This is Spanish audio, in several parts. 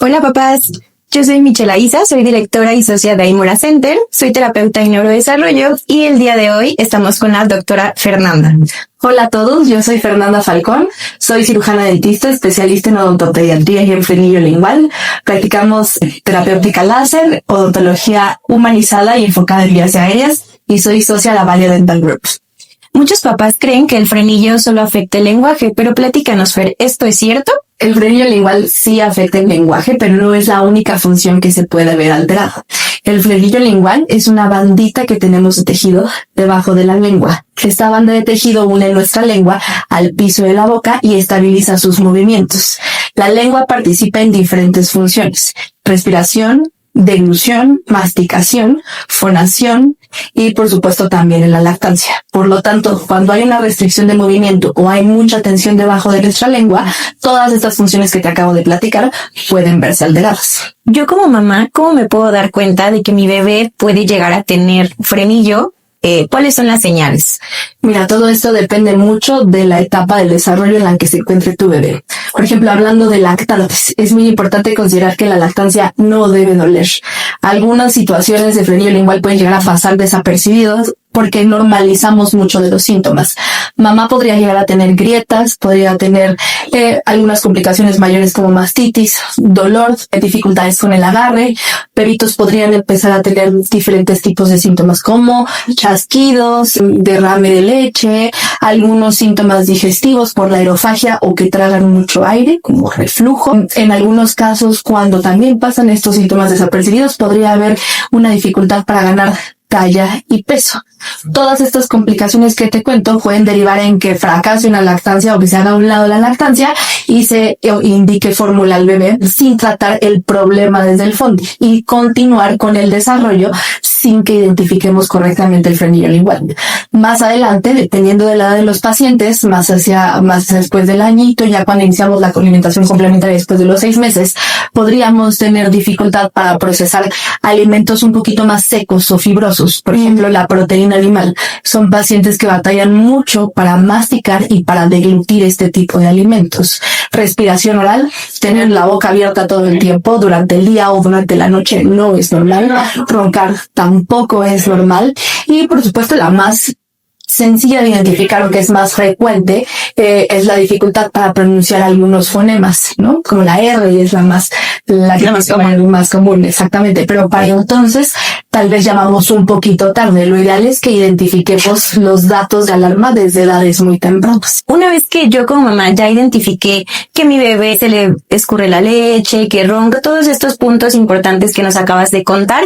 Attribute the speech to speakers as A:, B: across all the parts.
A: Hola papás, yo soy Michela Isa, soy directora y socia de Aymora Center, soy terapeuta en neurodesarrollo y el día de hoy estamos con la doctora Fernanda.
B: Hola a todos, yo soy Fernanda Falcón, soy cirujana dentista, especialista en odontopediatría y en frenillo lingual. Practicamos terapéutica láser, odontología humanizada y enfocada en vías aéreas y soy socia de la Valle Dental Group.
A: Muchos papás creen que el frenillo solo afecta el lenguaje, pero platícanos, Fer, ¿esto es cierto?
B: El frenillo lingual sí afecta el lenguaje, pero no es la única función que se puede ver alterada. El frenillo lingual es una bandita que tenemos de tejido debajo de la lengua. Esta banda de tejido une nuestra lengua al piso de la boca y estabiliza sus movimientos. La lengua participa en diferentes funciones: respiración, deglución, masticación, fonación y por supuesto también en la lactancia. Por lo tanto, cuando hay una restricción de movimiento o hay mucha tensión debajo de nuestra lengua, todas estas funciones que te acabo de platicar pueden verse alteradas.
A: Yo como mamá, ¿cómo me puedo dar cuenta de que mi bebé puede llegar a tener frenillo? ¿Cuáles son las señales?
B: Mira, todo esto depende mucho de la etapa del desarrollo en la que se encuentre tu bebé. Por ejemplo, hablando de lactancia, es muy importante considerar que la lactancia no debe doler. Algunas situaciones de frenillo lingual pueden llegar a pasar desapercibidos porque normalizamos mucho de los síntomas. Mamá podría llegar a tener grietas, podría tener algunas complicaciones mayores como mastitis, dolor, dificultades con el agarre. Bebitos podrían empezar a tener diferentes tipos de síntomas como chasquidos, derrame de leche, algunos síntomas digestivos por la aerofagia o que tragan mucho aire, como reflujo. En algunos casos, cuando también pasan estos síntomas desapercibidos, podría haber una dificultad para ganar talla y peso. Todas estas complicaciones que te cuento pueden derivar en que fracase una lactancia o que se haga a un lado la lactancia y se indique fórmula al bebé sin tratar el problema desde el fondo y continuar con el desarrollo sin que identifiquemos correctamente el frenillo lingual. Más adelante, dependiendo de la edad de los pacientes, más después del añito, ya cuando iniciamos la alimentación complementaria después de los 6 meses, podríamos tener dificultad para procesar alimentos un poquito más secos o fibrosos. Por ejemplo, la proteína animal. Son pacientes que batallan mucho para masticar y para deglutir este tipo de alimentos. Respiración oral, tener la boca abierta todo el tiempo durante el día o durante la noche no es normal. Roncar tampoco es normal. Y por supuesto la más sencilla de identificar, o que es más frecuente, es la dificultad para pronunciar algunos fonemas, ¿no? Como la R es la más común, exactamente. Pero para entonces, tal vez llamamos un poquito tarde. Lo ideal es que identifiquemos los datos de alarma desde edades muy tempranas.
A: Una vez que yo como mamá ya identifiqué que mi bebé se le escurre la leche, que ronca, todos estos puntos importantes que nos acabas de contar,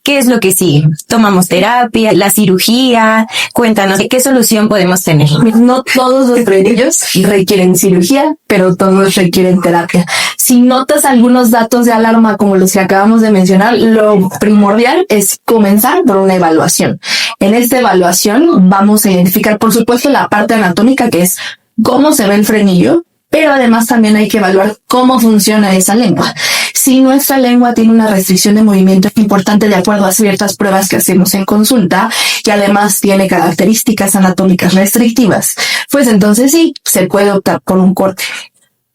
A: ¿qué es lo que sigue? ¿Tomamos terapia, la cirugía? Cuéntanos, ¿qué solución podemos tener?
B: No todos los frenillos requieren cirugía, pero todos requieren terapia. Si notas algunos datos de alarma como los que acabamos de mencionar, lo primordial es comenzar por una evaluación. En esta evaluación vamos a identificar, por supuesto, la parte anatómica, que es cómo se ve el frenillo, pero además también hay que evaluar cómo funciona esa lengua. Si nuestra lengua tiene una restricción de movimiento importante de acuerdo a ciertas pruebas que hacemos en consulta y además tiene características anatómicas restrictivas, pues entonces sí, se puede optar por un corte.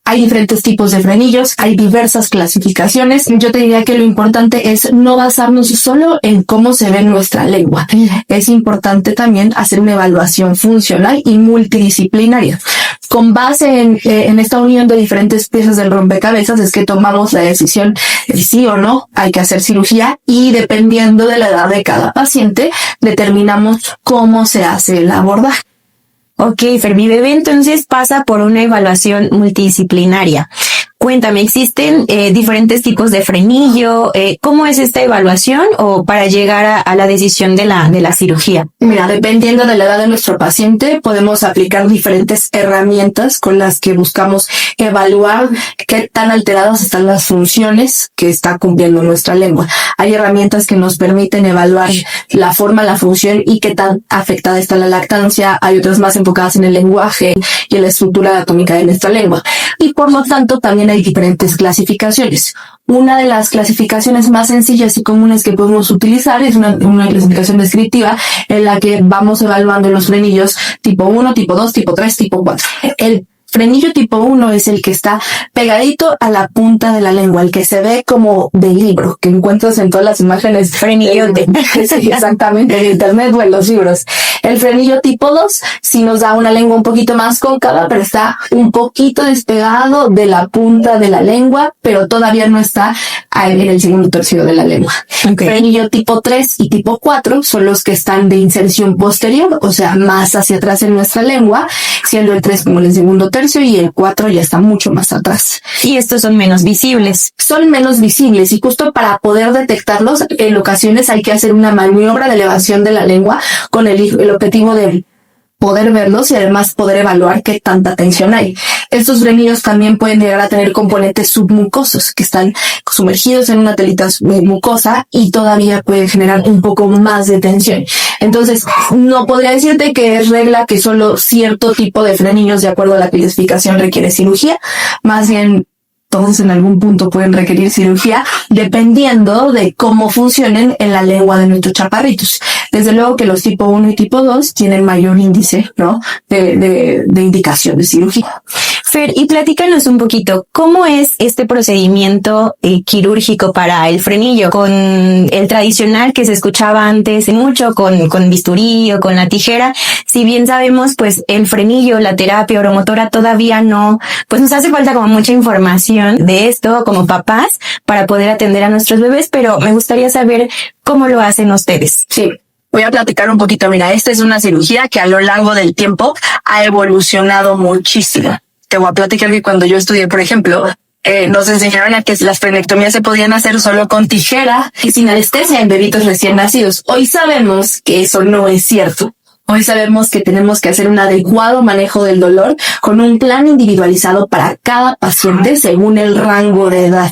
B: Hay diferentes tipos de frenillos, hay diversas clasificaciones. Yo te diría que lo importante es no basarnos solo en cómo se ve nuestra lengua. Es importante también hacer una evaluación funcional y multidisciplinaria. Con base en esta unión de diferentes piezas del rompecabezas es que tomamos la decisión de sí o no hay que hacer cirugía, y dependiendo de la edad de cada paciente determinamos cómo se hace el abordaje.
A: Ok, Fer, mi bebé entonces pasa por una evaluación multidisciplinaria. Cuéntame, ¿existen diferentes tipos de frenillo? ¿Cómo es esta evaluación o para llegar a la decisión de la cirugía?
B: Mira, dependiendo de la edad de nuestro paciente, podemos aplicar diferentes herramientas con las que buscamos evaluar qué tan alteradas están las funciones que está cumpliendo nuestra lengua. Hay herramientas que nos permiten evaluar la forma, la función y qué tan afectada está la lactancia. Hay otras más enfocadas en el lenguaje y en la estructura anatómica de nuestra lengua. Y por lo tanto, también hay diferentes clasificaciones. Una de las clasificaciones más sencillas y comunes que podemos utilizar es una clasificación descriptiva en la que vamos evaluando los frenillos tipo 1, tipo 2, tipo 3, tipo 4. El Frenillo tipo 1 es el que está pegadito a la punta de la lengua, el que se ve como de libro, que encuentras en todas las imágenes.
A: Frenillote.
B: Sí, exactamente, en internet o en los libros. El frenillo tipo 2 sí nos da una lengua un poquito más cóncava, pero está un poquito despegado de la punta de la lengua, pero todavía no está en el segundo tercio de la lengua.
A: Okay.
B: Frenillo tipo 3 y tipo 4 son los que están de inserción posterior, o sea, más hacia atrás en nuestra lengua, siendo el 3 como el segundo tercio y el 4 ya está mucho más atrás.
A: Y estos son menos visibles.
B: Son menos visibles y justo para poder detectarlos, en ocasiones hay que hacer una maniobra de elevación de la lengua con el objetivo de poder verlos y además poder evaluar qué tanta tensión hay. Estos frenillos también pueden llegar a tener componentes submucosos que están sumergidos en una telita mucosa y todavía pueden generar un poco más de tensión. Entonces, no podría decirte que es regla que solo cierto tipo de frenillos de acuerdo a la clasificación requiere cirugía, más bien todos en algún punto pueden requerir cirugía dependiendo de cómo funcionen en la lengua de nuestros chaparritos. Desde luego que los tipo 1 y tipo 2 tienen mayor índice, ¿no? de indicación de cirugía.
A: Fer, y platícanos un poquito, ¿cómo es este procedimiento quirúrgico para el frenillo? Con el tradicional que se escuchaba antes mucho, con bisturí o con la tijera, si bien sabemos, pues el frenillo, la terapia oromotora todavía no, pues nos hace falta como mucha información de esto como papás para poder atender a nuestros bebés, pero me gustaría saber cómo lo hacen ustedes.
C: Sí. Voy a platicar un poquito. Mira, esta es una cirugía que a lo largo del tiempo ha evolucionado muchísimo. Te voy a platicar que cuando yo estudié, por ejemplo, nos enseñaron a que las frenectomías se podían hacer solo con tijera
B: y sin anestesia en bebitos recién nacidos. Hoy sabemos que eso no es cierto. Hoy sabemos que tenemos que hacer un adecuado manejo del dolor con un plan individualizado para cada paciente según el rango de edad.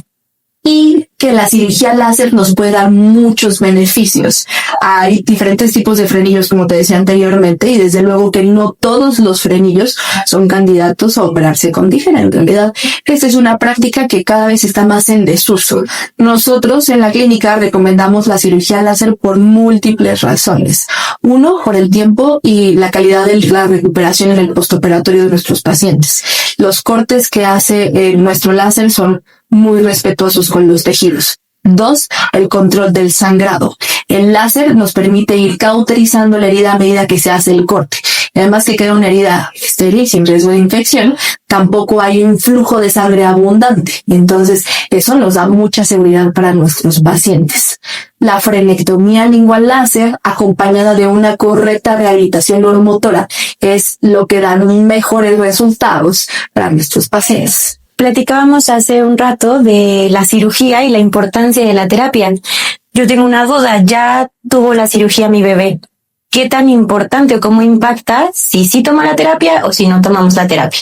B: Y que la cirugía láser nos puede dar muchos beneficios. Hay diferentes tipos de frenillos, como te decía anteriormente, y desde luego que no todos los frenillos son candidatos a operarse con tijera. En realidad, esta es una práctica que cada vez está más en desuso. Nosotros en la clínica recomendamos la cirugía láser por múltiples razones. Uno, por el tiempo y la calidad de la recuperación en el postoperatorio de nuestros pacientes. Los cortes que hace nuestro láser son muy respetuosos con los tejidos. 2, el control del sangrado. El láser nos permite ir cauterizando la herida a medida que se hace el corte. Además que queda una herida estéril, sin riesgo de infección, tampoco hay un flujo de sangre abundante. Y entonces eso nos da mucha seguridad para nuestros pacientes. La frenectomía lingual láser, acompañada de una correcta rehabilitación neuromotora, es lo que da mejores resultados para nuestros pacientes.
A: Platicábamos hace un rato de la cirugía y la importancia de la terapia. Yo tengo una duda, ya tuvo la cirugía mi bebé. ¿Qué tan importante o cómo impacta si sí toma la terapia o si no tomamos la terapia?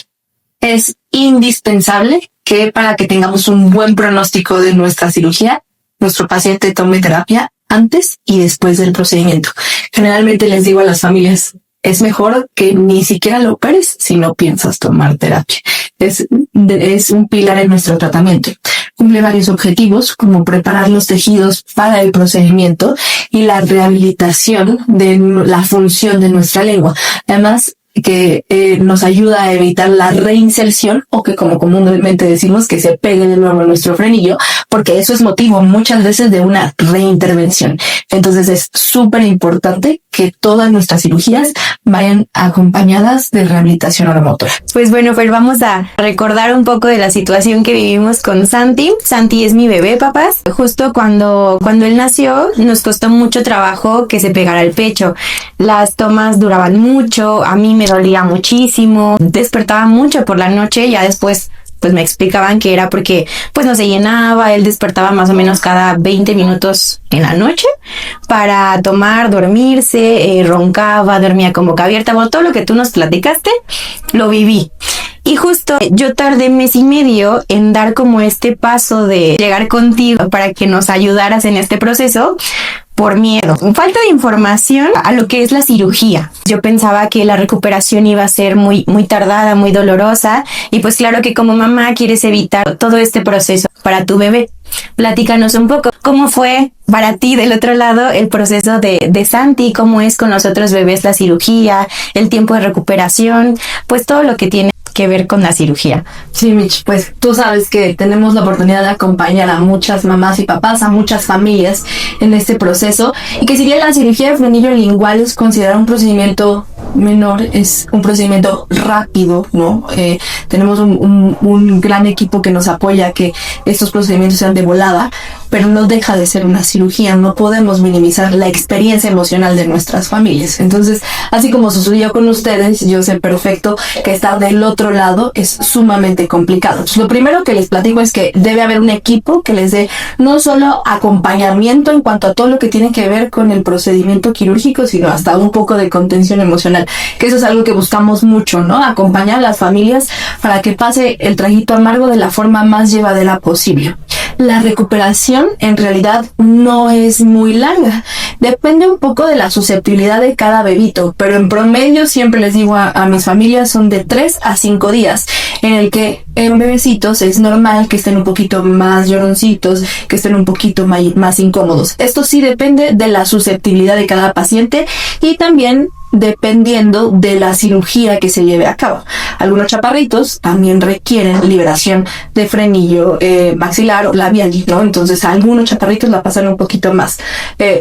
B: Es indispensable que para que tengamos un buen pronóstico de nuestra cirugía, nuestro paciente tome terapia antes y después del procedimiento. Generalmente les digo a las familias, es mejor que ni siquiera lo operes si no piensas tomar terapia. Es un pilar en nuestro tratamiento. Cumple varios objetivos, como preparar los tejidos para el procedimiento y la rehabilitación de la función de nuestra lengua. Además, que nos ayuda a evitar la reinserción, o que como comúnmente decimos, que se pegue de nuevo nuestro frenillo, porque eso es motivo muchas veces de una reintervención. Entonces es súper importante que todas nuestras cirugías vayan acompañadas de rehabilitación oromotora.
A: Pues bueno, pues vamos a recordar un poco de la situación que vivimos con Santi. Santi es mi bebé, papás. Justo cuando él nació, nos costó mucho trabajo que se pegara al pecho. Las tomas duraban mucho, a mí me dolía muchísimo, despertaba mucho por la noche, ya después pues me explicaban que era porque pues no se llenaba, él despertaba más o menos cada 20 minutos en la noche para tomar, dormirse, roncaba, dormía con boca abierta, bueno, todo lo que tú nos platicaste, lo viví. Y justo yo tardé 1.5 meses en dar como este paso de llegar contigo para que nos ayudaras en este proceso, por miedo. Falta de información a lo que es la cirugía. Yo pensaba que la recuperación iba a ser muy tardada, muy dolorosa, y pues claro que como mamá quieres evitar todo este proceso para tu bebé. Platícanos un poco, ¿cómo fue para ti del otro lado el proceso de Santi? ¿Cómo es con los otros bebés la cirugía, el tiempo de recuperación? Pues todo lo que tiene que ver con la cirugía?
B: Sí, Mitch, pues tú sabes que tenemos la oportunidad de acompañar a muchas mamás y papás, a muchas familias en este proceso, y que si bien la cirugía de frenillo lingual es considerada un procedimiento menor, es un procedimiento rápido, ¿no? Tenemos un gran equipo que nos apoya a que estos procedimientos sean de volada, pero no deja de ser una cirugía. No podemos minimizar la experiencia emocional de nuestras familias. Entonces, así como sucedió con ustedes, yo sé perfecto que estar del otro lado es sumamente complicado. Entonces, lo primero que les platico es que debe haber un equipo que les dé no solo acompañamiento en cuanto a todo lo que tiene que ver con el procedimiento quirúrgico, sino hasta un poco de contención emocional, que eso es algo que buscamos mucho, ¿no? Acompañar a las familias para que pase el trajito amargo de la forma más llevadera posible. La recuperación en realidad no es muy larga. Depende un poco de la susceptibilidad de cada bebito, pero en promedio siempre les digo a mis familias son de 3 a 5 días, en el que en bebecitos es normal que estén un poquito más lloroncitos, que estén un poquito más incómodos. Esto sí depende de la susceptibilidad de cada paciente y también dependiendo de la cirugía que se lleve a cabo. Algunos chaparritos también requieren liberación de frenillo maxilar o labial, ¿no? Entonces algunos chaparritos la pasan un poquito más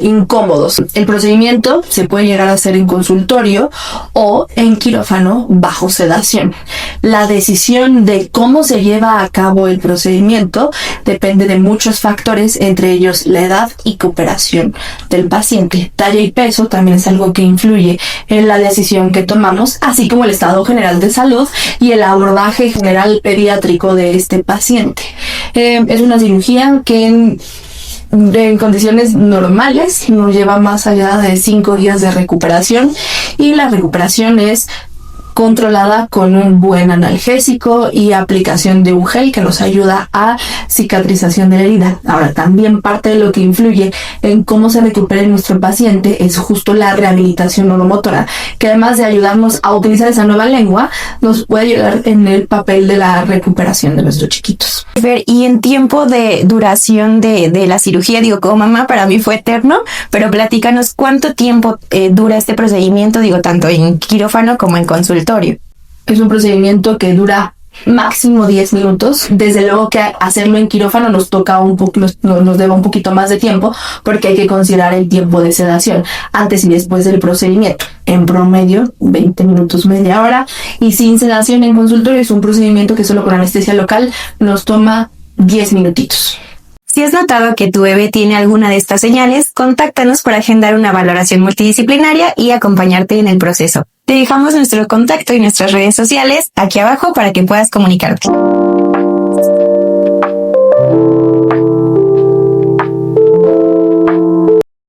B: incómodos. El procedimiento se puede llegar a hacer en consultorio o en quirófano bajo sedación. La decisión de cómo se lleva a cabo el procedimiento depende de muchos factores, entre ellos la edad y cooperación del paciente. Talla y peso también es algo que influye en la decisión que tomamos, así como el estado general de salud y el abordaje general pediátrico de este paciente. Es una cirugía que en condiciones normales nos lleva más allá de 5 días de recuperación, y la recuperación es controlada con un buen analgésico y aplicación de un gel que nos ayuda a cicatrización de la herida. Ahora, también parte de lo que influye en cómo se recupere nuestro paciente es justo la rehabilitación oromotora, que además de ayudarnos a utilizar esa nueva lengua, nos puede ayudar en el papel de la recuperación de nuestros chiquitos.
A: Y en tiempo de duración de la cirugía, digo, como mamá, para mí fue eterno, pero platícanos cuánto tiempo dura este procedimiento, digo, tanto en quirófano como en consultorio.
B: Es un procedimiento que dura máximo 10 minutos. Desde luego que hacerlo en quirófano nos toca nos lleva un poquito más de tiempo, porque hay que considerar el tiempo de sedación antes y después del procedimiento. En promedio 20 minutos, media hora, y sin sedación en consultorio es un procedimiento que solo con anestesia local nos toma 10 minutitos.
A: Si has notado que tu bebé tiene alguna de estas señales, contáctanos para agendar una valoración multidisciplinaria y acompañarte en el proceso. Te dejamos nuestro contacto y nuestras redes sociales aquí abajo para que puedas comunicarte.